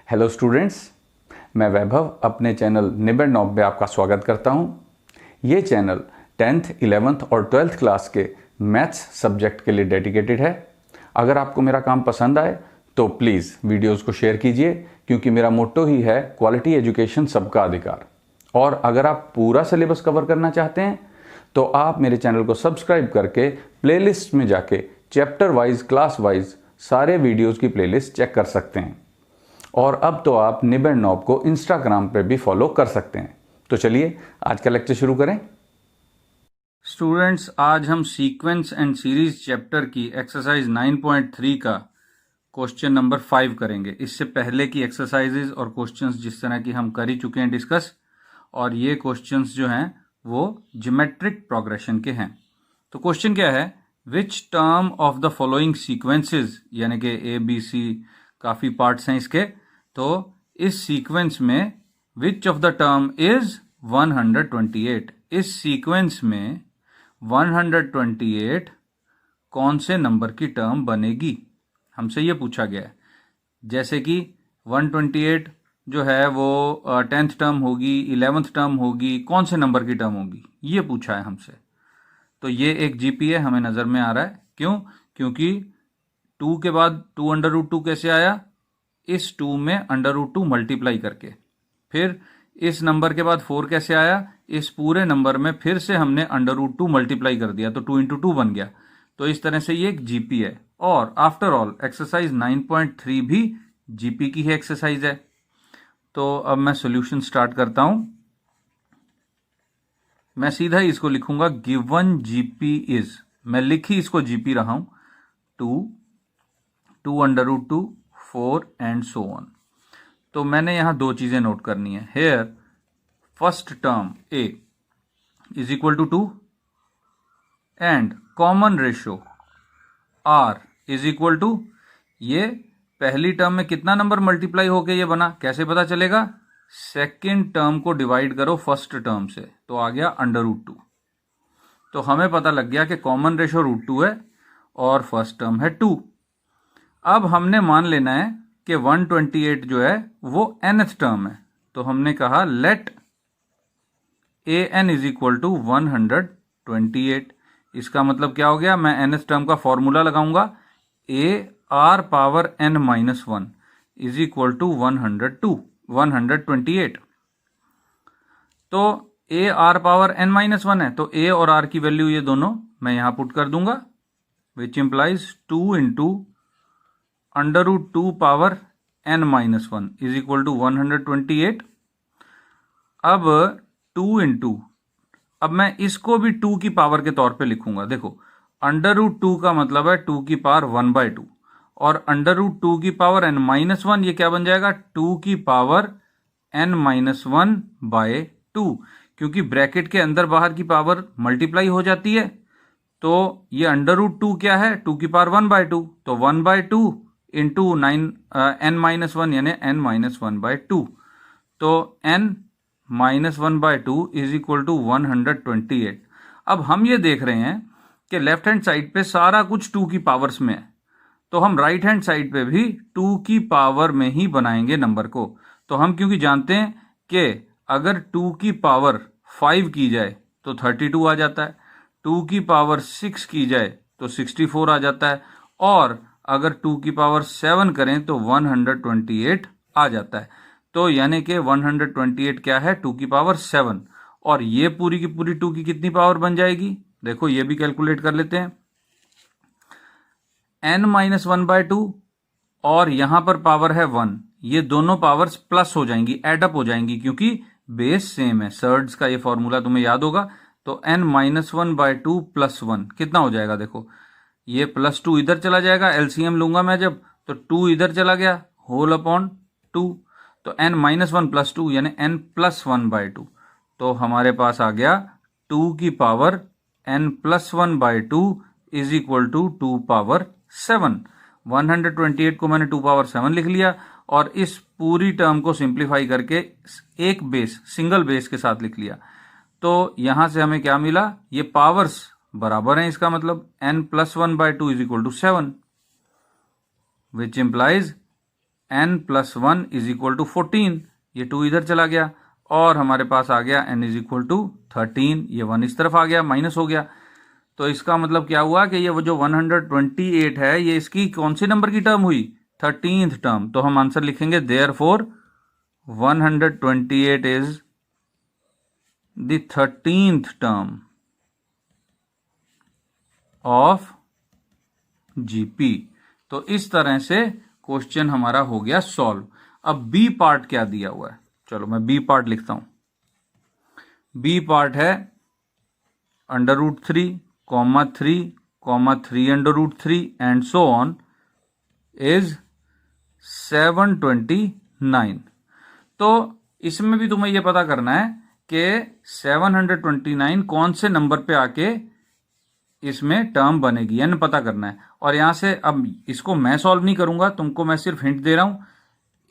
Hello students, मैं वैभव अपने channel निबेड़ knob में आपका स्वागत करता हूं। ये चैनल 10th, 11th और 12th क्लास के मैथ्स सब्जेक्ट के लिए डेडिकेटेड है। अगर आपको मेरा काम पसंद आए तो प्लीज़ वीडियोस को शेयर कीजिए, क्योंकि मेरा मोट्टो ही है क्वालिटी एजुकेशन सबका अधिकार। और अगर आप पूरा सिलेबस कवर करना चाहते हैं तो आप मेरे चैनल को सब्सक्राइब करके प्लेलिस्ट में जाके चैप्टर वाइज, क्लास वाइज सारे वीडियोज़ की प्लेलिस्ट चेक कर सकते हैं। और अब तो आप निबेड़ नॉब को इंस्टाग्राम पे भी फॉलो कर सकते हैं। तो चलिए आज का लेक्चर शुरू करें। स्टूडेंट्स, आज हम सीक्वेंस एंड सीरीज चैप्टर की एक्सरसाइज 9.3 का क्वेश्चन नंबर 5 करेंगे। इससे पहले की एक्सरसाइजेज और क्वेश्चंस जिस तरह की हम कर ही चुके हैं डिस्कस, और ये क्वेश्चंस जो हैं वो ज्योमेट्रिक प्रोग्रेशन के हैं। तो क्वेश्चन क्या है, which term of the following sequences, यानी कि ए बी सी काफ़ी पार्ट्स हैं इसके, तो इस सीक्वेंस में which of the term is 128। इस सीक्वेंस में 128 कौन से नंबर की टर्म बनेगी, हमसे ये पूछा गया है। जैसे कि 128 जो है वो 10th टर्म होगी, 11th टर्म होगी, कौन से नंबर की टर्म होगी, ये पूछा है हमसे। तो ये एक जीपी है, हमें नज़र में आ रहा है। क्यों? क्योंकि 2 के बाद 2 अंडर रूट 2 कैसे आया, इस 2 में अंडर रूट 2 मल्टीप्लाई करके। फिर इस नंबर के बाद 4 कैसे आया, इस पूरे नंबर में फिर से हमने अंडर रूट 2 मल्टीप्लाई कर दिया, तो 2 इंटू 2 बन गया। तो इस तरह से ये एक जीपी है। और आफ्टर ऑल एक्सरसाइज 9.3 भी जीपी की ही एक्सरसाइज है। तो अब मैं सॉल्यूशन स्टार्ट करता हूं। मैं सीधा ही इसको लिखूंगा, गिवन जीपी इज, मैं लिख ही इसको जीपी रहा हूं, 2 under root 2, 4 and so on. तो मैंने यहां दो चीजें नोट करनी है। Here first term A is equal to 2 and common ratio R is equal to, ये पहली टर्म में कितना नंबर मल्टीप्लाई होके ये बना, कैसे पता चलेगा, सेकेंड टर्म को डिवाइड करो फर्स्ट टर्म से, तो आ गया अंडर रूट 2। तो हमें पता लग गया कि कॉमन रेशियो रूट 2 है और फर्स्ट टर्म है 2। अब हमने मान लेना है कि 128 जो है वो nth टर्म है। तो हमने कहा let A N is equal to 128। इसका मतलब क्या हो गया, मैं nth टर्म का फॉर्मूला लगाऊंगा, A R power n minus 1 is equal to 128। तो A R power n minus 1 है, तो ए और आर की वैल्यू ये दोनों मैं यहां पुट कर दूंगा, which implies 2 into under root 2 power n minus 1 is equal to 128। अब 2 इंटू, अब मैं इसको भी 2 की पावर के तौर पे लिखूंगा। देखो, अंडर रूट 2 का मतलब है 2 की पावर 1/2, और अंडर रूट 2 की पावर n माइनस 1 ये क्या बन जाएगा, 2 की पावर n माइनस 1/2। क्योंकि ब्रैकेट के अंदर बाहर की पावर मल्टीप्लाई हो जाती है, तो ये अंडर रूट 2 क्या है, 2 की पावर 1/2, तो 1/2 इंटू n माइनस 1 यानी n माइनस 1/2। तो n minus 1/2 is equal to 128। अब हम ये देख रहे हैं कि लेफ्ट हैंड साइड पे सारा कुछ 2 की पावर्स में है, तो हम राइट हैंड साइड पे भी 2 की पावर में ही बनाएंगे नंबर को। तो हम क्योंकि जानते हैं कि अगर 2 की पावर 5 की जाए तो 32 आ जाता है, 2 की पावर 6 की जाए तो 64 आ जाता है, और अगर 2 की पावर 7 करें तो 128 आ जाता है। तो यानी कि 128 क्या है, 2 की पावर 7। और ये पूरी की पूरी 2 की कितनी पावर बन जाएगी, देखो ये भी कैलकुलेट कर लेते हैं। n माइनस 1/2 और यहां पर पावर है 1, ये दोनों पावर्स प्लस हो जाएंगी, एडअप हो जाएंगी, क्योंकि बेस सेम है। सर्ड्स का ये फॉर्मूला तुम्हें याद होगा। तो n माइनस 1/2 प्लस 1 कितना हो जाएगा, देखो ये प्लस 2 इधर चला जाएगा, एलसीएम लूंगा मैं जब, तो 2 इधर चला गया, होल अपॉन 2, तो n माइनस 1 प्लस 2 यानी n प्लस 1/2। तो हमारे पास आ गया 2 की power n plus 1/2 is equal to 2 power 7। 128 को मैंने 2 पावर 7 लिख लिया, और इस पूरी टर्म को सिंप्लीफाई करके एक बेस, सिंगल बेस के साथ लिख लिया। तो यहां से हमें क्या मिला, ये पावर्स बराबर हैं, इसका मतलब n plus 1/2 is equal to 7, which implies n + 1 = 14, ये 2 इधर चला गया और हमारे पास आ गया n = 13, ये 1 इस तरफ आ गया, माइनस हो गया। तो इसका मतलब क्या हुआ कि ये वो जो 128 है ये इसकी कौन सी नंबर की टर्म हुई? 13th term. तो हम आंसर लिखेंगे therefore 128 is the 13th term of GP. तो इस तरह से क्वेश्चन हमारा हो गया सॉल्व। अब बी पार्ट क्या दिया हुआ है, चलो मैं बी पार्ट लिखता हूं। बी पार्ट है √3, 3, 3 एंड सो ऑन इज 729। तो इसमें भी तुम्हें यह पता करना है कि 729 कौन से नंबर पे आके इसमें टर्म बनेगी, यानी पता करना है। और यहां से अब इसको मैं सॉल्व नहीं करूंगा, तुमको मैं सिर्फ हिंट दे रहा हूं।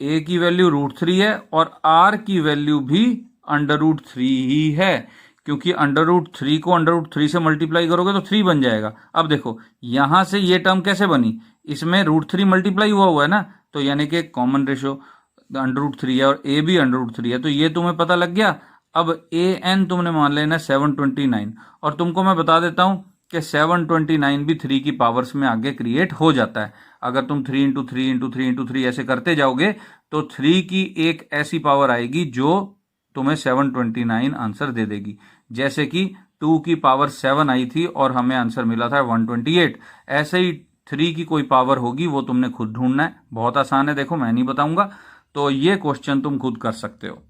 ए की वैल्यू √3 है और आर की वैल्यू भी √3 ही है, क्योंकि √3 को √3 से मल्टीप्लाई करोगे तो 3 बन जाएगा। अब देखो यहां से ये टर्म कैसे बनी, इसमें √3 मल्टीप्लाई हुआ है ना, तो यानी कि कॉमन रेशियो √3 है और ए भी √3 है, तो ये तुम्हें पता लग गया। अब ए एन तुमने मान लेना 729, और तुमको मैं बता देता हूं कि 729 भी 3 की पावर्स में आगे क्रिएट हो जाता है। अगर तुम 3 × 3 × 3 × 3 ऐसे करते जाओगे तो 3 की एक ऐसी पावर आएगी जो तुम्हें 729 आंसर दे देगी। जैसे कि 2 की पावर 7 आई थी और हमें आंसर मिला था 128। ऐसे ही 3 की कोई पावर होगी, वो तुमने खुद ढूंढना है। बहुत आसान है, देखो मैं नहीं बताऊंगा, तो ये क्वेश्चन तुम खुद कर सकते हो।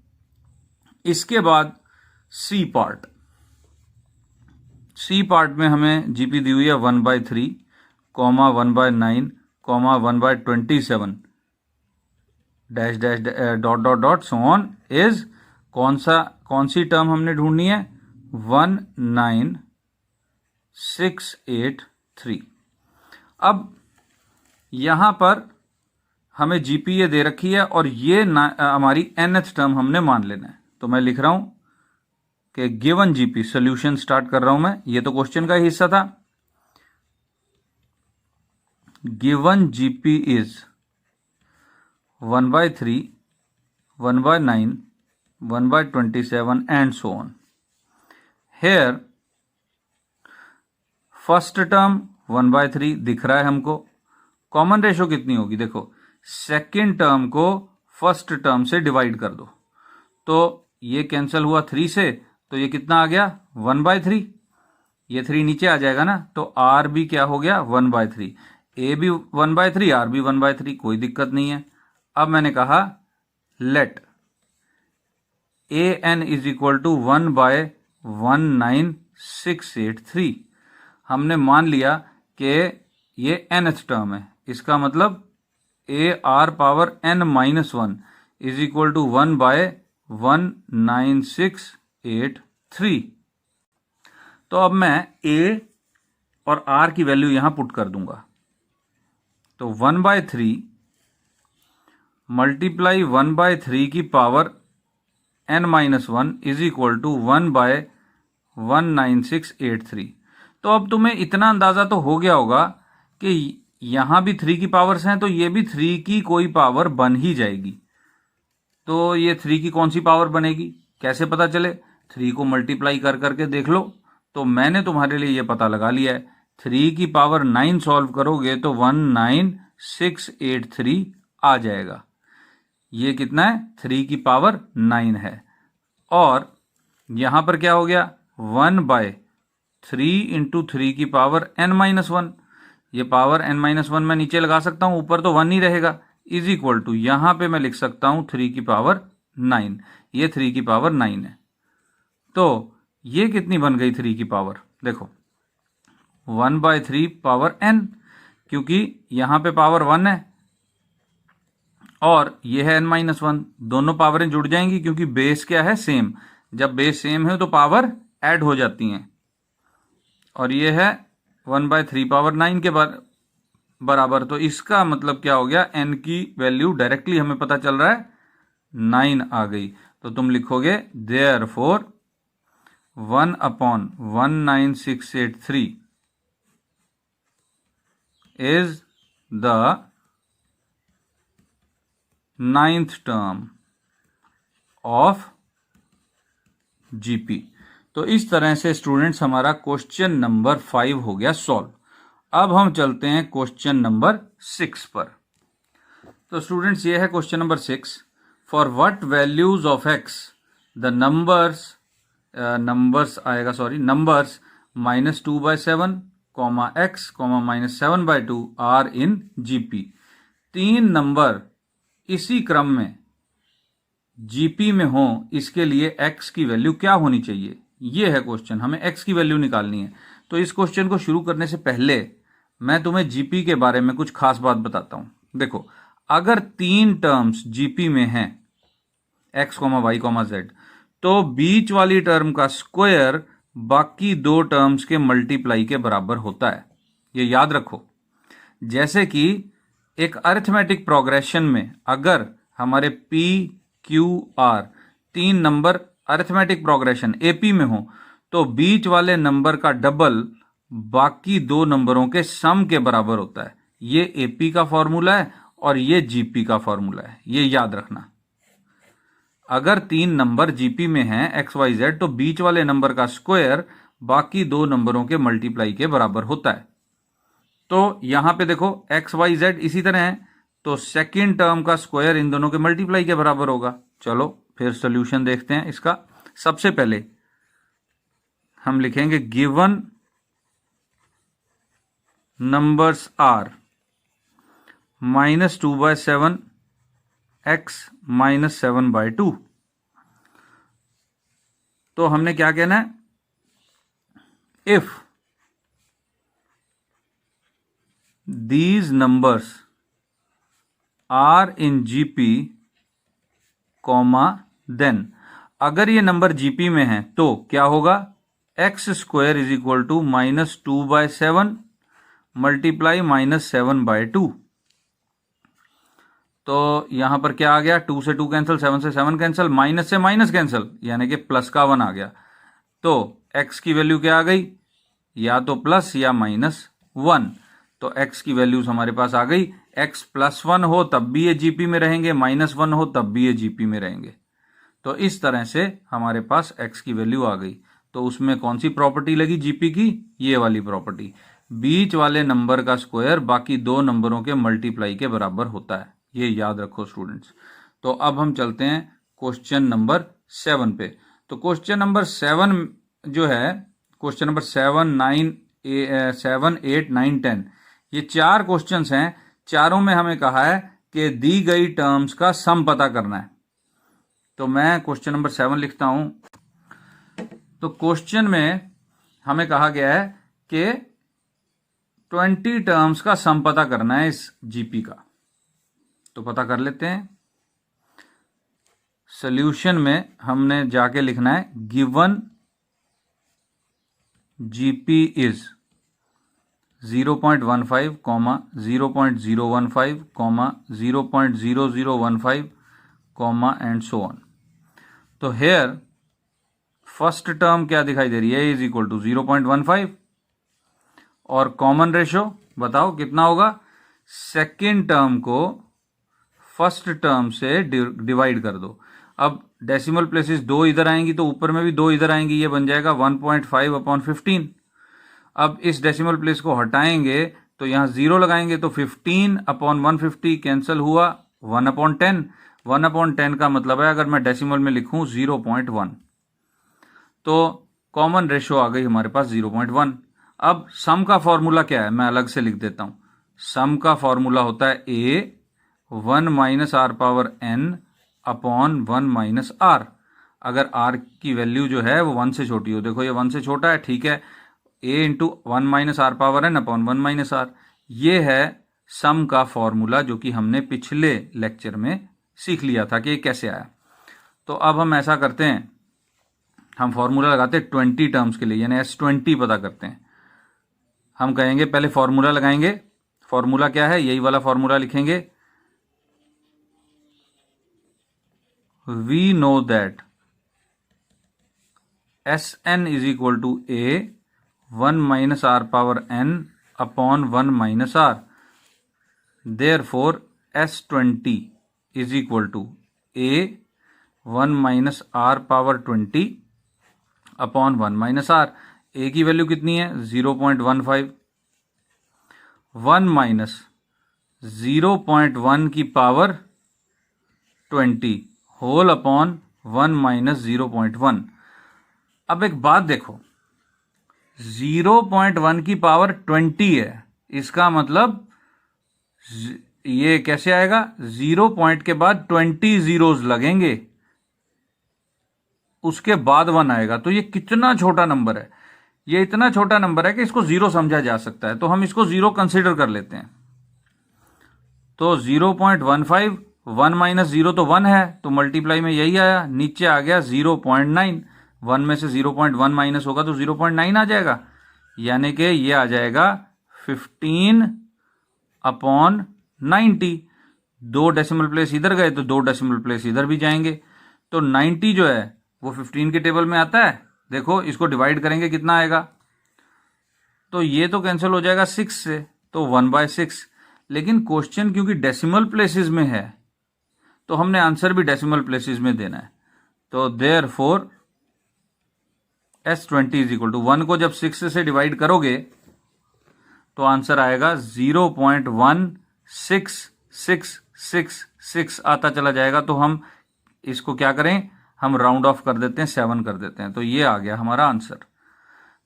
इसके बाद सी पार्ट। सी पार्ट में हमें जीपी दी हुई है 1/3, 1/9, 1/27 dash dash dot dot dot so on is कौन सी टर्म हमने ढूंढनी है? 19683। अब यहां पर हमें जीपी ये दे रखी है और ये हमारी nth टर्म हमने मान लेना है। तो मैं लिख रहा हूं कि गिवन जीपी, सॉल्यूशन स्टार्ट कर रहा हूं मैं, ये तो क्वेश्चन का ही हिस्सा था। Given GP is 1/3, 1/9, 1/27 and so on. Hair first term 1/3 दिख रहा है हमको। कॉमन रेशो कितनी होगी? देखो सेकेंड टर्म को फर्स्ट टर्म से डिवाइड कर दो, तो ये कैंसिल हुआ 3 से, तो ये कितना आ गया? 1/3। ये 3 नीचे आ जाएगा ना, तो आर भी क्या हो गया? 1/3। ए भी 1/3, आर भी 1/3, कोई दिक्कत नहीं है। अब मैंने कहा let A N is equal to 1/19683। हमने मान लिया कि ये nth टर्म है, इसका मतलब A R power n-1 is equal to 1/19683। तो अब मैं ए और आर की वैल्यू यहां पुट कर दूंगा। तो 1/3 मल्टीप्लाई 1/3 की power n-1 is equal to 1/19683। तो अब तुम्हें इतना अंदाजा तो हो गया होगा कि यहां भी 3 की पावर्स हैं, तो ये भी 3 की कोई पावर बन ही जाएगी। तो ये 3 की कौन सी पावर बनेगी, कैसे पता चले? 3 को मल्टीप्लाई कर करके देख लो। तो मैंने तुम्हारे लिए ये पता लगा लिया है। 3 की पावर 9 सॉल्व करोगे तो 19683 आ जाएगा। ये कितना है? 3 की पावर 9 है। और यहां पर क्या हो गया? 1/3 इंटू 3 की पावर n-1। ये पावर n-1 मैं नीचे लगा सकता हूं, ऊपर तो 1 ही रहेगा, इज इक्वल टू यहां पे मैं लिख सकता हूं 3 की पावर 9। ये 3 की पावर 9 है। तो ये कितनी बन गई 3 की पावर? देखो 1/3 पावर n, क्योंकि यहां पे पावर 1 है और ये है n-1, दोनों पावरें जुड़ जाएंगी क्योंकि बेस क्या है? सेम। जब बेस सेम है तो पावर ऐड हो जाती हैं। और ये है 1/3 पावर 9 के बराबर। तो इसका मतलब क्या हो गया? n की वैल्यू डायरेक्टली हमें पता चल रहा है 9 आ गई। तो तुम लिखोगे therefore 1/19683 is the ninth term of GP. तो इस तरह से स्टूडेंट्स हमारा क्वेश्चन नंबर 5 हो गया सॉल्व। अब हम चलते हैं क्वेश्चन नंबर 6 पर। तो स्टूडेंट्स ये है question number 6। For what values of x the numbers -2/7, x, -7/2 are in GP. 3 number इसी क्रम में जीपी में हो, इसके लिए x की वैल्यू क्या होनी चाहिए, ये है क्वेश्चन। हमें x की वैल्यू निकालनी है। तो इस क्वेश्चन को शुरू करने से पहले मैं तुम्हें जीपी के बारे में कुछ खास बात बताता हूं। देखो, अगर 3 टर्म्स जीपी में हैं x, y, z, तो बीच वाली टर्म का स्क्वायर बाकी 2 टर्म्स के मल्टीप्लाई के बराबर होता है। ये याद रखो। जैसे कि एक अरिथमेटिक प्रोग्रेशन में अगर हमारे p, q, r 3 number arithmetic progression AP में हो, तो बीच वाले नंबर का डबल बाकी 2 नंबरों के सम के बराबर होता है। ये एपी का फॉर्मूला है और ये जीपी का फॉर्मूला है, ये याद रखना। अगर 3 नंबर जीपी में हैं एक्स, वाई, जेड, तो बीच वाले नंबर का स्क्वायर बाकी 2 नंबरों के मल्टीप्लाई के बराबर होता है। तो यहां पे देखो एक्स, वाई, जेड इसी तरह है, तो सेकेंड टर्म का स्क्वायर इन दोनों के मल्टीप्लाई के बराबर होगा। चलो फिर सोल्यूशन देखते हैं इसका। सबसे पहले हम लिखेंगे गिवन नंबर्स आर -2/7 x -7/2। तो हमने क्या कहना है, if these numbers are in GP, then अगर ये नंबर जीपी में है तो क्या होगा, x² is equal to -2/7 multiply -7/2। तो यहां पर क्या आ गया, 2 से 2 कैंसिल, 7 से 7 कैंसिल, माइनस से माइनस कैंसिल, यानी कि प्लस का 1 आ गया। तो x की वैल्यू क्या आ गई, या तो प्लस या -1। तो x की वैल्यूज हमारे पास आ गई। x +1 हो तब भी ये जीपी में रहेंगे, -1 हो तब भी ये जीपी में रहेंगे। तो इस तरह से हमारे पास x की वैल्यू आ गई। तो उसमें कौन सी प्रॉपर्टी लगी जीपी की, ये वाली प्रॉपर्टी, बीच वाले नंबर का स्क्वायर बाकी 2 नंबरों के मल्टीप्लाई के बराबर होता है। ये याद रखो स्टूडेंट्स। तो अब हम चलते हैं क्वेश्चन नंबर 7 पे। तो क्वेश्चन नंबर 7 जो है, क्वेश्चन नंबर 7, 8, 9, 10, ये 4 क्वेश्चंस हैं। चारों में हमें कहा है कि दी गई टर्म्स का सम पता करना है। तो मैं क्वेश्चन नंबर 7 लिखता हूं। तो क्वेश्चन में हमें कहा गया है कि 20 टर्म्स का सम पता करना है इस जीपी का। तो पता कर लेते हैं। सॉल्यूशन में हमने जाके लिखना है given GP is 0.15, 0.015, 0.0015, and so on. तो हेयर फर्स्ट टर्म क्या दिखाई दे रही है, इज इक्वल टू 0.15, और कॉमन रेशो बताओ कितना होगा, सेकेंड टर्म को फर्स्ट टर्म से डिवाइड कर दो। अब डेसिमल प्लेसेस 2 इधर आएंगी तो ऊपर में भी 2 इधर आएंगी, ये बन जाएगा 1.5/15। अब इस डेसिमल प्लेस को हटाएंगे तो यहां 0 लगाएंगे तो 15/150 कैंसिल हुआ, 1/10। 1/10 का मतलब है अगर मैं डेसिमल में लिखूं 0.1, तो कॉमन रेशो आ गई हमारे पास 0.1। अब सम का फॉर्मूला क्या है, मैं अलग से लिख देता हूं। सम का फॉर्मूला होता है a 1 -r⁻n अपॉन 1 - r। अगर r की वैल्यू जो है वो 1 से छोटी हो, देखो ये 1 से छोटा है, ठीक है, a into 1 -r⁻n upon 1 - r। ये है सम का फॉर्मूला जो कि हमने पिछले लेक्चर में सीख लिया था कि ये कैसे आया। तो अब हम ऐसा करते हैं, हम फॉर्मूला लगाते हैं 20 टर्म्स के लिए, यानी S20 पता करते हैं। हम कहेंगे पहले फॉर्मूला लगाएंगे। फॉर्मूला क्या है, यही वाला फॉर्मूला लिखेंगे। We know that Sn is equal to a 1 -r⁻n upon 1 - r। Therefore S20 is equal to A 1 minus R power 20 upon 1 minus R. A की वैल्यू कितनी है 0.15, 1 माइनस 0.1 की पावर 20 होल अपॉन 1 माइनस 0.1। अब एक बात देखो, 0.1 की पावर 20 है, इसका मतलब ये कैसे आएगा, 0 पॉइंट के बाद 20 जीरोस लगेंगे, उसके बाद 1 आएगा। तो ये कितना छोटा नंबर है, ये इतना छोटा नंबर है कि इसको जीरो समझा जा सकता है, तो हम इसको जीरो कंसीडर कर लेते हैं। तो 0.15, 1 माइनस 0 तो 1 है, तो मल्टीप्लाई में यही आया, नीचे आ गया 0.9, 1 में से 0.1 माइनस होगा तो 0.9 आ जाएगा, यानी कि ये आ जाएगा 15 अपॉन 90। 2 डेसिमल प्लेस इधर गए तो 2 डेसिमल प्लेस इधर भी जाएंगे, तो 90 जो है वो 15 के टेबल में आता है। देखो इसको डिवाइड करेंगे कितना आएगा, तो ये तो कैंसिल हो जाएगा 6 से, तो 1/6। लेकिन क्वेश्चन क्योंकि डेसिमल प्लेसेस में है तो हमने आंसर भी डेसिमल प्लेसेस में देना है, तो therefore S20 is equal to 1 को जब 6 से डिवाइड करोगे तो आंसर आएगा 0.16666 आता चला जाएगा। तो हम इसको क्या करें, हम राउंड ऑफ कर देते हैं, 7 कर देते हैं, तो ये आ गया हमारा आंसर।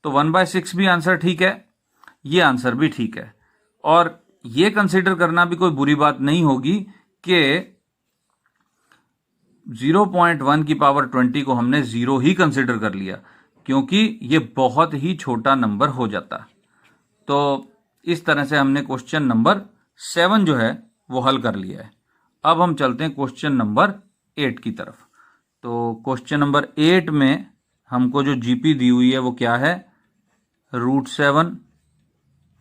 तो 1/6 भी आंसर ठीक है, ये आंसर भी ठीक है, और ये कंसीडर करना भी कोई बुरी बात नहीं होगी कि 0.1 की पावर 20 को हमने जीरो ही कंसीडर कर लिया, क्योंकि ये बहुत ही छोटा नंबर हो जाता। तो इस तरह से हमने क्वेश्चन नंबर 7 जो है वो हल कर लिया है। अब हम चलते हैं क्वेश्चन नंबर 8 की तरफ। तो क्वेश्चन नंबर 8 में हमको जो जीपी दी हुई है वो क्या है, √7,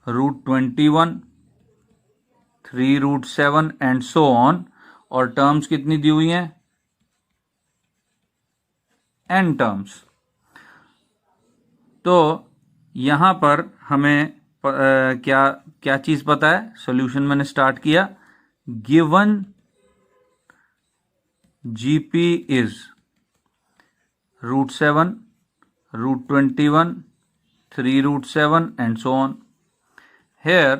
√21, 3√7 एंड सो ऑन, और टर्म्स कितनी दी हुई हैं, n टर्म्स। तो यहां पर हमें क्या क्या चीज पता है, सॉल्यूशन मैंने स्टार्ट किया, given GP is √7, √21, 3√7 and so on. Hair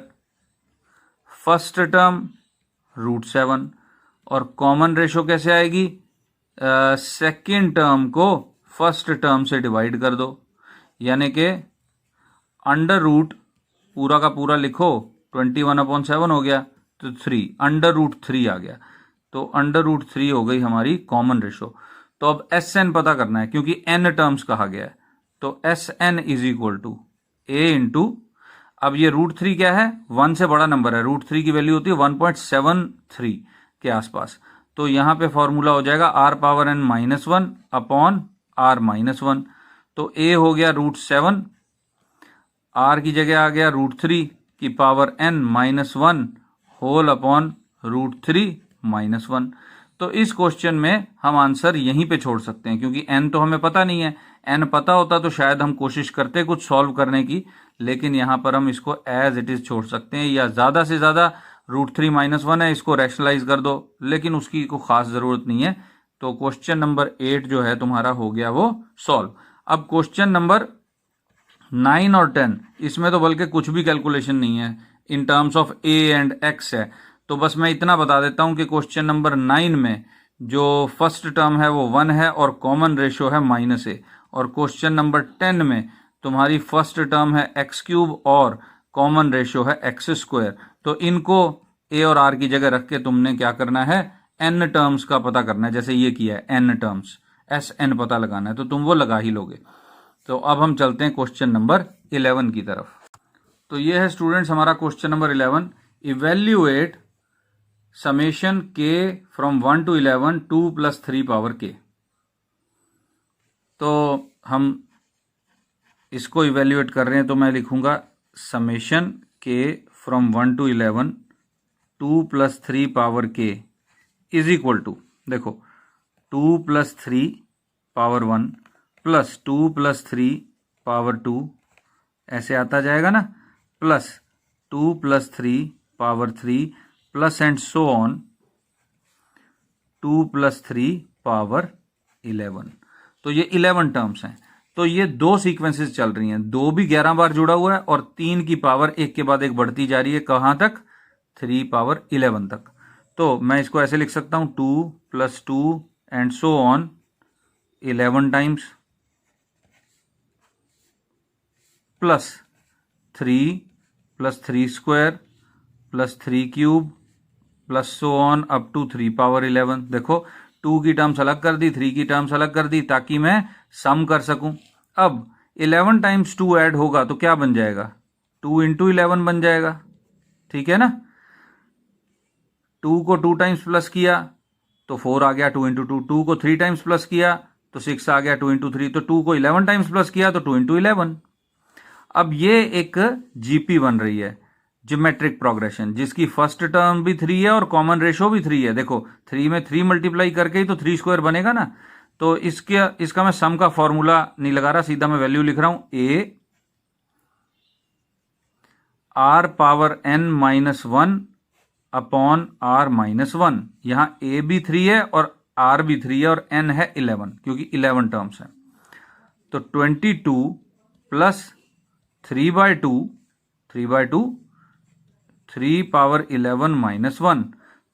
first term √7, और कॉमन रेशो कैसे आएगी, सेकेंड टर्म को फर्स्ट टर्म से डिवाइड कर दो, यानी कि अंडर रूट पूरा का पूरा लिखो, 21/7 हो गया, तो 3 √3 आ गया, तो √3 हो गई हमारी कॉमन रेशो। तो अब SN पता करना है, क्योंकि n टर्म्स कहा गया है, तो SN is equal to A into, अब ये √3 क्या है, 1 से बड़ा नंबर है, √3 की वैल्यू होती है 1.73 के आसपास, तो यहां पे फॉर्मूला हो जाएगा r⁻n-1 अपॉन r-1, तो A हो गया √7, r की जगह आ गया √3 की पावर n-1 होल अपॉन √3-1। तो इस क्वेश्चन में हम आंसर यहीं पे छोड़ सकते हैं, क्योंकि n तो हमें पता नहीं है, n पता होता तो शायद हम कोशिश करते कुछ सॉल्व करने की, लेकिन यहां पर हम इसको एज इट इज छोड़ सकते हैं, या ज्यादा से ज्यादा √3-1 है, इसको रैशनलाइज कर दो, लेकिन उसकी कोई खास जरूरत नहीं है। तो क्वेश्चन नंबर 8 जो है तुम्हारा हो गया वो सॉल्व। अब क्वेश्चन नंबर 9 और 10, इसमें तो बल्कि कुछ भी कैलकुलेशन नहीं है, in terms of a and x है। तो बस मैं इतना बता देता हूं कि क्वेश्चन नंबर 9 में जो फर्स्ट टर्म है वो 1 है और कॉमन रेशियो है -a, और क्वेश्चन नंबर 10 में तुम्हारी फर्स्ट टर्म है x³ और कॉमन रेशियो है x²। तो इनको a और r की जगह रख के तुमने क्या करना है, n टर्म्स का पता करना है, जैसे ये किया है n टर्म्स, SN पता लगाना है, तो तुम वो लगा ही लोगे। तो अब हम चलते हैं क्वेश्चन नंबर 11 की तरफ। तो ये है स्टूडेंट्स हमारा question number 11, evaluate summation k from 1 to 11 2 + 3 power k। तो हम इसको इवेल्युएट कर रहे हैं, तो मैं लिखूंगा summation k from 1 to 11 2 + 3 power k is equal to, देखो 2 + 3 पावर 1 प्लस 2 + 3 पावर 2, ऐसे आता जाएगा ना, plus 2 + 3 power 3 plus and so on 2 + 3 power 11। तो ये 11 टर्म्स हैं। तो ये दो सीक्वेंसेस चल रही हैं, दो भी 11 बार जुड़ा हुआ है और 3 की पावर एक के बाद एक बढ़ती जा रही है। कहां तक? 3 पावर 11 तक। तो मैं इसको ऐसे लिख सकता हूं 2 + 2 and so on 11 times plus 3 + 3 square plus 3 cube plus so on up to 3 power 11। देखो 2 की टर्म्स अलग कर दी, 3 की टर्म्स अलग कर दी ताकि मैं सम कर सकूं। अब 11 टाइम्स 2 ऐड होगा तो क्या बन जाएगा? 2 × 11 बन जाएगा, ठीक है ना। 2 को 2 टाइम्स प्लस किया तो 4 आ गया, 2 × 2। 2 को 3 टाइम्स प्लस किया तो 6 आ गया, 2 × 3। तो 2 को 11 टाइम्स प्लस किया तो 2 × 11। अब ये एक जीपी बन रही है, ज्योमेट्रिक प्रोग्रेशन, जिसकी फर्स्ट टर्म भी 3 है और कॉमन रेशो भी 3 है। देखो 3 में 3 मल्टीप्लाई करके ही तो 3 स्क्वायर बनेगा ना। तो इसका मैं सम का फॉर्मूला नहीं लगा रहा, सीधा मैं वैल्यू लिख रहा हूं a r power n-1 upon r-1। यहां a भी 3 है और r भी 3 है और n है 11, क्योंकि 11 टर्म्स है। तो 22 प्लस 3/2 3 पावर 11 - 1।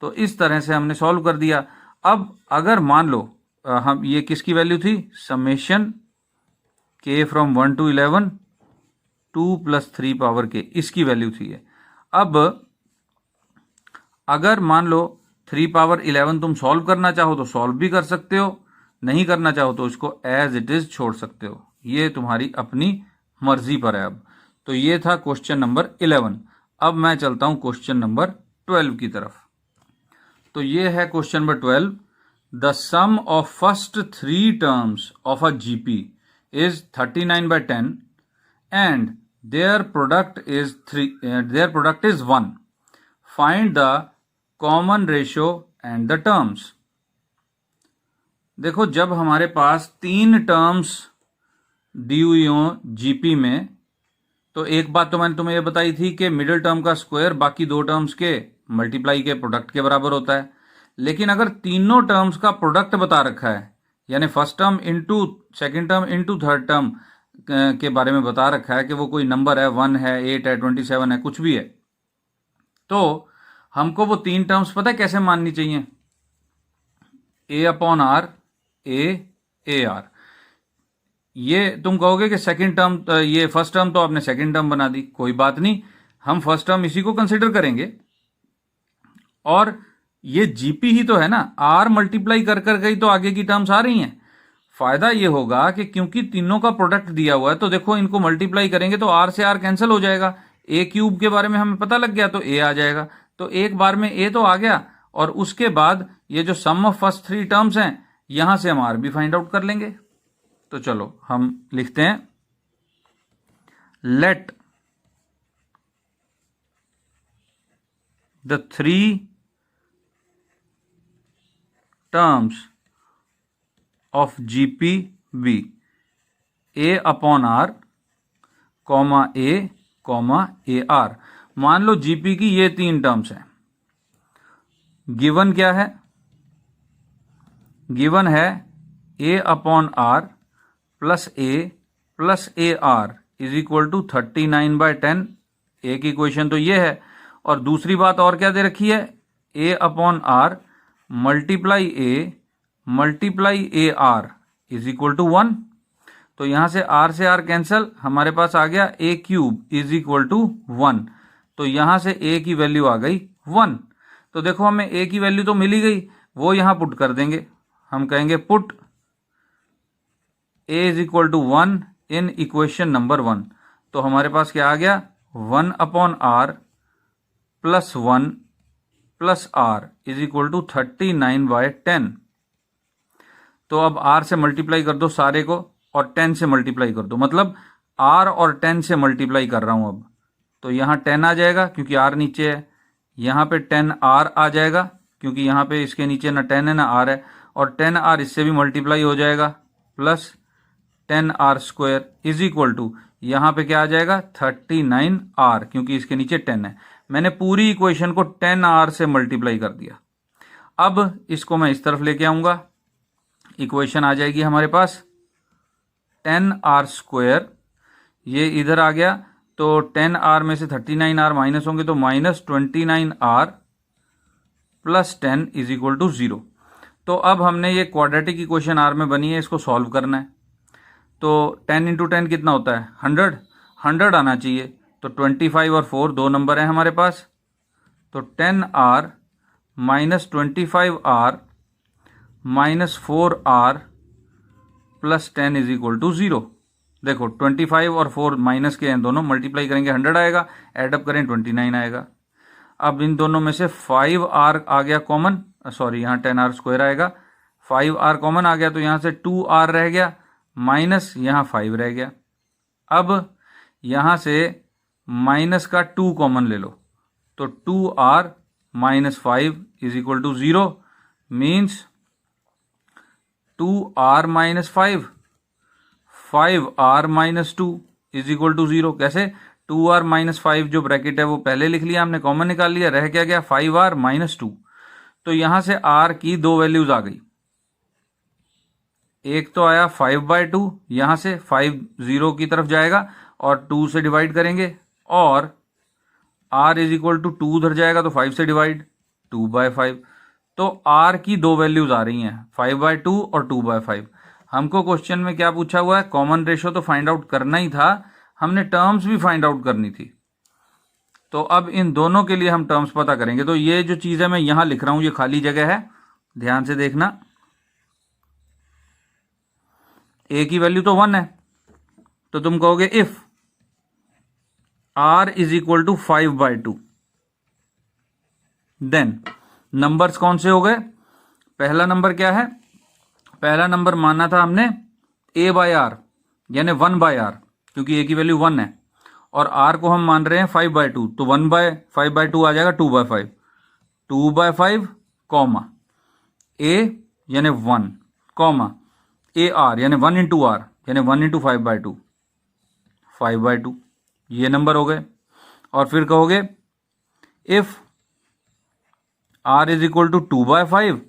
तो इस तरह से हमने सॉल्व कर दिया। अब अगर मान लो हम ये किसकी वैल्यू थी? Summation k from 1 to 11 2 + 3 power k, इसकी वैल्यू थी ये। अब अगर मान लो 3 पावर 11 तुम सॉल्व करना चाहो तो सॉल्व भी कर सकते हो, नहीं करना चाहो तो इसको एज इट इज छोड़ सकते हो। ये तुम्हारी अपनी मर्जी पर है। अब तो ये था क्वेश्चन नंबर 11। अब मैं चलता हूं क्वेश्चन नंबर 12 की तरफ। तो ये है question number 12। The sum of first 3 terms of a GP is 39/10 and their product is 1। Find the common ratio and the terms. देखो जब हमारे पास 3 टर्म्स दी हुई हो जीपी में, तो एक बात तो मैंने तुम्हें यह बताई थी कि मिडिल टर्म का स्क्वायर बाकी 2 टर्म्स के मल्टीप्लाई के प्रोडक्ट के बराबर होता है। लेकिन अगर तीनों टर्म्स का प्रोडक्ट बता रखा है, यानी first term into second term into third term के बारे में बता रखा है कि वो कोई नंबर है, 1 है, 8 है, 27 है, कुछ भी है, तो हमको वो 3 टर्म्स पता है कैसे माननी चाहिए? a/r a r। ये तुम कहोगे कि सेकंड टर्म, ये फर्स्ट टर्म तो आपने सेकंड टर्म बना दी, कोई बात नहीं, हम फर्स्ट टर्म इसी को कंसिडर करेंगे। और ये जीपी ही तो है ना, आर मल्टीप्लाई कर गई तो आगे की टर्म्स आ रही हैं। फायदा ये होगा कि क्योंकि तीनों का प्रोडक्ट दिया हुआ है तो देखो इनको मल्टीप्लाई करेंगे तो आर से आर कैंसिल हो जाएगा। ए क्यूब के बारे में हमें पता लग गया तो ए आ जाएगा। तो एक बार में ए तो आ गया और उसके बाद ये जो सम ऑफ फर्स्ट 3 टर्म्स हैं यहां से हम आर भी फाइंड आउट कर लेंगे। तो चलो हम लिखते हैं, let the 3 terms of GP be a/r, a, AR। मान लो जीपी की ये 3 टर्म्स हैं। गिवन क्या है? गिवन है a/r plus a plus AR is equal to 39/10। एक इक्वेशन तो ये है। और दूसरी बात और क्या दे रखी है? a/r multiply a multiply AR is equal to 1। तो यहां से R कैंसल, हमारे पास आ गया a cube is equal to 1। तो यहां से a की वैल्यू आ गई 1। तो देखो हमें a की वैल्यू तो मिल ही गई, वो यहां पुट कर देंगे। हम कहेंगे put a is equal to 1 in equation number 1। तो हमारे पास क्या आ गया? 1/r plus 1 plus r is equal to 39/10। तो अब r से मल्टीप्लाई कर दो सारे को और 10 से मल्टीप्लाई कर दो, मतलब r और 10 से मल्टीप्लाई कर रहा हूं अब। तो यहां 10 आ जाएगा क्योंकि r नीचे है, यहां पे 10r आ जाएगा क्योंकि यहां पे इसके नीचे ना 10 है ना r है, और 10r इससे भी मल्टीप्लाई हो जाएगा plus 10r² is equal to यहां पे क्या आ जाएगा? 39r, क्योंकि इसके नीचे 10 है। मैंने पूरी इक्वेशन को 10r से मल्टीप्लाई कर दिया। अब इसको मैं इस तरफ लेके आऊंगा, इक्वेशन आ जाएगी हमारे पास 10r², ये इधर आ गया तो 10r में से 39r माइनस होंगे तो -29r plus 10 is equal to 0। तो अब हमने ये क्वाड्रेटिक इक्वेशन r में बनी है, इसको सॉल्व करना है। तो 10 इंटू 10 कितना होता है 100 आना चाहिए। तो 25 और 4 दो नंबर हैं हमारे पास, तो 10r minus 25r minus 4r plus 10 is equal to 0। देखो 25 और 4 माइनस के हैं दोनों, मल्टीप्लाई करेंगे 100 आएगा, एडअप करें 29 आएगा। अब इन दोनों में से 5r आ गया कॉमन, सॉरी यहाँ 10r² आएगा, 5r कॉमन आ गया तो यहाँ से 2r रह गया, माइनस यहाँ 5 रह गया। अब यहाँ से माइनस का 2 कॉमन ले लो, तो 2r minus 5 is equal to 0, means 2r minus 5r minus 2 is equal to 0। कैसे? 2r माइनस 5 जो ब्रैकेट है वो पहले लिख लिया हमने, कॉमन निकाल लिया, रह क्या गया 5r माइनस 2। तो यहां से r की दो वैल्यूज आ गई, एक तो आया 5/2, यहां से 5 0 की तरफ जाएगा और 2 से डिवाइड करेंगे, और r इज इक्वल टू 2 उधर जाएगा तो 5 से डिवाइड 2/5। तो r की दो वैल्यूज आ रही हैं 5/2 और 2/5। हमको क्वेश्चन में क्या पूछा हुआ है, कॉमन रेशो तो फाइंड आउट करना ही था, हमने टर्म्स भी फाइंड आउट करनी थी। तो अब इन दोनों के लिए हम टर्म्स पता करेंगे। तो ये जो चीज है मैं यहां लिख रहा हूं, ये खाली जगह है, ध्यान से देखना। a की वैल्यू तो 1 है, तो तुम कहोगे if r is equal to 5/2, then numbers कौन से हो गए। पहला नंबर क्या है, पहला नंबर माना था हमने a/r यानी 1/r, क्योंकि a की वैल्यू 1 है, और r को हम मान रहे हैं 5/2, तो 1/5/2 आ जाएगा 2/5, 2/5 कॉमा a यानी 1 कॉमा ar यानी 1 इंटू r यानी 1 इंटू 5/2, 5/2, ये नंबर हो गए। और फिर कहोगे if r is equal to 2/5,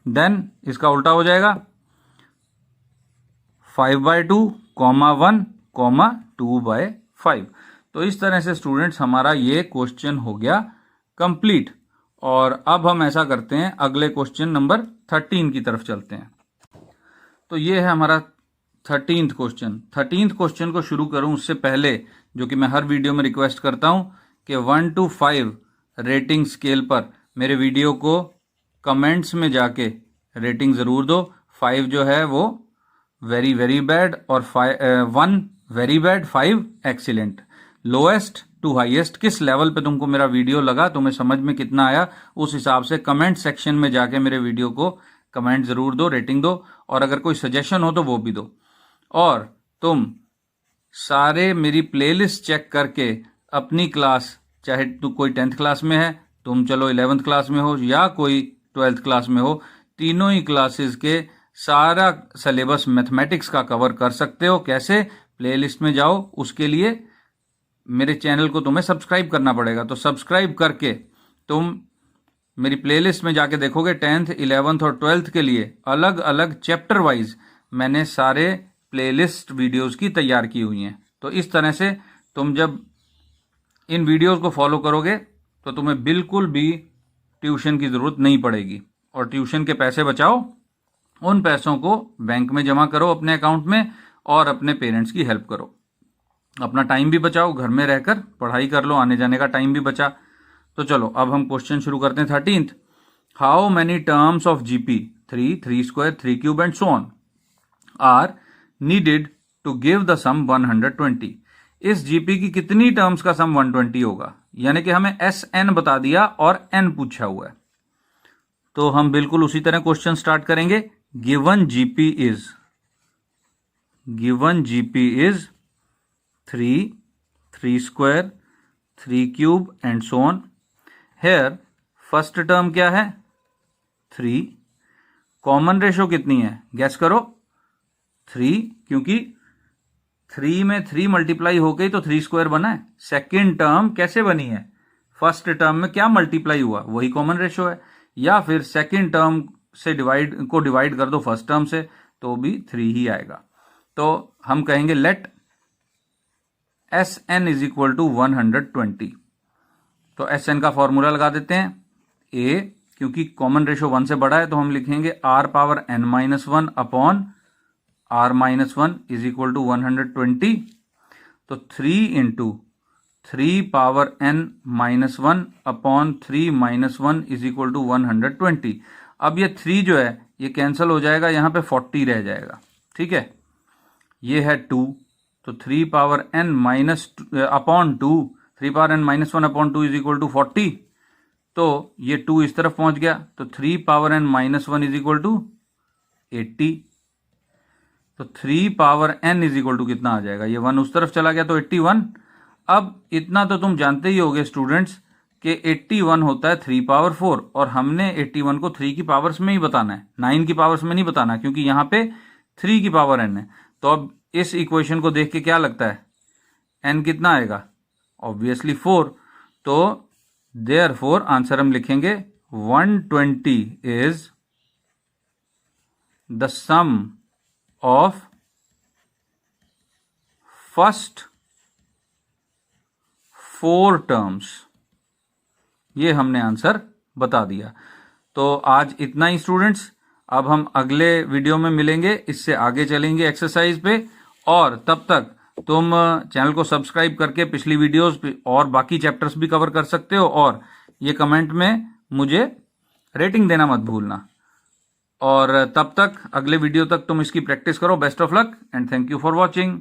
then इसका उल्टा हो जाएगा 5/2 कॉमा 1 कॉमा 2/5। तो इस तरह से स्टूडेंट्स हमारा ये क्वेश्चन हो गया कंप्लीट। और अब हम ऐसा करते हैं, अगले क्वेश्चन नंबर 13 की तरफ चलते हैं। तो ये है हमारा 13th क्वेश्चन। 13th क्वेश्चन को शुरू करूं उससे पहले, जो कि मैं हर वीडियो में रिक्वेस्ट करता हूं कि 1 to 5 रेटिंग स्केल पर मेरे वीडियो को कमेंट्स में जाके रेटिंग ज़रूर दो। 5 जो है वो वेरी वेरी बैड, और 1 very bad, 5 excellent. Lowest to highest किस लेवल पे तुमको मेरा वीडियो लगा, तुम्हें समझ में कितना आया, उस हिसाब से कमेंट सेक्शन में जाके मेरे वीडियो को कमेंट ज़रूर दो, रेटिंग दो, और अगर कोई सजेशन हो तो वो भी दो। और तुम सारे मेरी प्लेलिस्ट चेक करके अपनी क्लास, चाहे तू कोई 10th क्लास में है, तुम चलो 11th क्लास में हो, या कोई 12th क्लास में हो, तीनों ही क्लासेस के सारा सिलेबस मैथमेटिक्स का कवर कर सकते हो। कैसे? प्लेलिस्ट में जाओ, उसके लिए मेरे चैनल को तुम्हें सब्सक्राइब करना पड़ेगा। तो सब्सक्राइब करके तुम मेरी प्लेलिस्ट में जाके देखोगे 10th, 11th और 12th के लिए अलग अलग चैप्टर वाइज मैंने सारे प्लेलिस्ट वीडियोस की तैयार की हुई हैं। तो इस तरह से तुम जब इन वीडियोस को फॉलो करोगे तो तुम्हें बिल्कुल भी ट्यूशन की ज़रूरत नहीं पड़ेगी। और ट्यूशन के पैसे बचाओ, उन पैसों को बैंक में जमा करो अपने अकाउंट में, और अपने पेरेंट्स की हेल्प करो। अपना टाइम भी बचाओ, घर में रहकर पढ़ाई कर लो, आने जाने का टाइम भी बचा। तो चलो अब हम क्वेश्चन शुरू करते हैं। 13th, how many terms of GP 3, 3² 3³ and so on are needed to give the sum 120। इस जीपी की कितनी टर्म्स का सम 120 होगा, यानी कि हमें SN बता दिया और N पूछा हुआ है। तो हम बिल्कुल उसी तरह क्वेश्चन स्टार्ट करेंगे। Given GP is 3, 3² 3³ and so on. Hair first term क्या है 3, कॉमन रेशो कितनी है गैस करो 3, क्योंकि 3 में 3 मल्टीप्लाई हो गई तो 3² बना है। सेकेंड टर्म कैसे बनी है, फर्स्ट टर्म में क्या मल्टीप्लाई हुआ वही कॉमन रेशियो है, या फिर सेकेंड टर्म से डिवाइड कर दो फर्स्ट टर्म से तो भी 3 ही आएगा। तो हम कहेंगे let S N is equal to 120। तो एस एन का फॉर्मूला लगा देते हैं। ए, क्योंकि कॉमन रेशियो 1 से बड़ा है तो हम लिखेंगे R power N minus 1 upon R minus 1 is equal to 120। तो 3 into 3 power N minus 1 upon 3 minus 1 is equal to 120। अब ये 3 जो है ये कैंसिल हो जाएगा, यहां पे 40 रह जाएगा। ठीक है, ये है 2, तो 3 power N minus upon 2, 3 power N minus 1 upon 2 is equal to 40। तो ये 2 इस तरफ पहुंच गया, तो 3 power N minus 1 is equal to 80। तो 3 power N is equal to कितना आ जाएगा, ये 1 उस तरफ चला गया तो 81। अब इतना तो तुम जानते ही होगे स्टूडेंट्स कि 81 होता है 3 पावर 4, और हमने 81 को 3 की पावर्स में ही बताना है, 9 की पावर्स में नहीं बताना, क्योंकि यहां पे 3 की पावर n है। तो अब इस इक्वेशन को देख के क्या लगता है n कितना आएगा, ऑब्वियसली 4। तो देयरफॉर आंसर हम लिखेंगे 120 is the sum of first 4 terms. ये हमने आंसर बता दिया। तो आज इतना ही स्टूडेंट्स, अब हम अगले वीडियो में मिलेंगे, इससे आगे चलेंगे एक्सरसाइज पे। और तब तक तुम चैनल को सब्सक्राइब करके पिछली वीडियोस और बाकी चैप्टर्स भी कवर कर सकते हो, और ये कमेंट में मुझे रेटिंग देना मत भूलना। और तब तक अगले वीडियो तक तुम इसकी प्रैक्टिस करो। Best of luck and thank you for watching.